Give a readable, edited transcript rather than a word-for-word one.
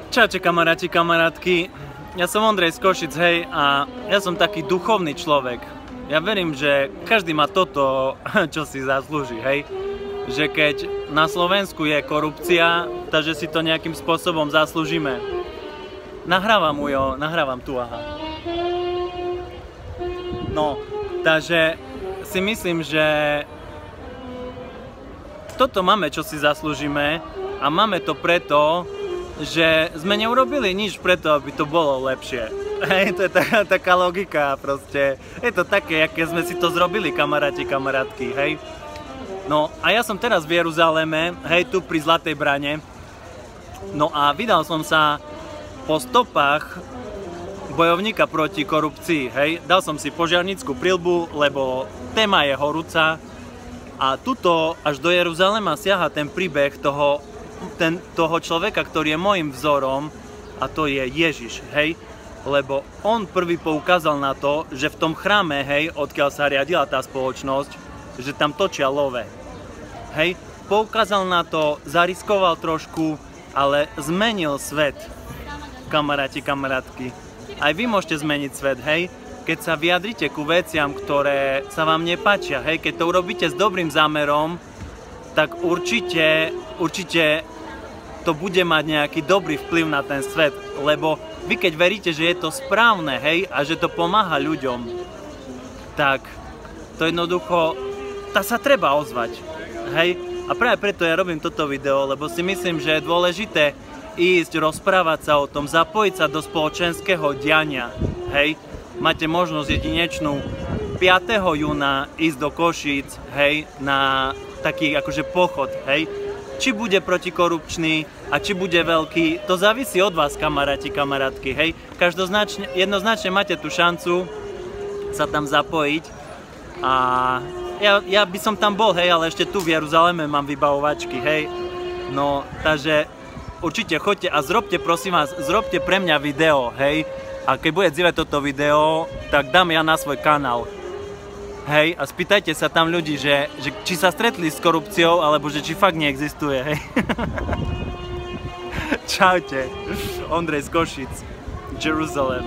Čaute kamaráti, kamarátky. Ja som Ondrej z Košic, hej, a ja som taký duchovný človek. Ja verím, že každý má toto, čo si zaslúži, hej. Že keď na Slovensku je korupcia, takže si to nejakým spôsobom zaslúžime. Nahrávam tu, aha. No, takže si myslím, že toto máme, čo si zaslúžime, a máme to preto, že sme neurobili nič preto, aby to bolo lepšie. Hej, to je taká logika proste. Je to také, aké sme si to zrobili, kamaráti, kamarátky, hej. No a ja som teraz v Jeruzaleme, hej, tu pri Zlatej brane. No a vydal som sa po stopách bojovníka proti korupcii, hej. Dal som si požiarnickú prilbu, lebo téma je horúca. A tuto až do Jeruzalema siaha ten príbeh toho človeka, ktorý je môjim vzorom, a to je Ježiš, hej. Lebo on prvý poukázal na to, že v tom chráme, hej, odkiaľ sa riadila tá spoločnosť, že tam točia love. Hej, poukázal na to, zariskoval trošku, ale zmenil svet, kamaráti, kamarátky. Aj vy môžete zmeniť svet, hej. Keď sa vyjadrite ku veciam, ktoré sa vám nepáčia, hej, keď to urobíte s dobrým zámerom, tak určite to bude mať nejaký dobrý vplyv na ten svet, lebo vy keď veríte, že je to správne, hej, a že to pomáha ľuďom, tak to jednoducho, sa treba ozvať, hej. A práve preto ja robím toto video, lebo si myslím, že je dôležité ísť, rozprávať sa o tom, zapojiť sa do spoločenského diania, hej. Máte možnosť jedinečnú 5. júna ísť do Košíc, hej, na taký akože pochod, hej. Či bude protikorupčný a či bude veľký, to závisí od vás, kamaráti, kamarátky, hej. Jednoznačne máte tú šancu sa tam zapojiť a ja by som tam bol, hej, ale ešte tu v Jeruzaleme mám vybavovačky, hej. No, takže určite choďte a zrobte, prosím vás, zrobte pre mňa video, hej. A keď bude dzivať toto video, tak dám ja na svoj kanál. Hej, a spýtajte sa tam ľudí, že či sa stretli s korupciou, alebo že či fakt neexistuje, hej. Čaute, Ondrej z Košic, Jeruzalem.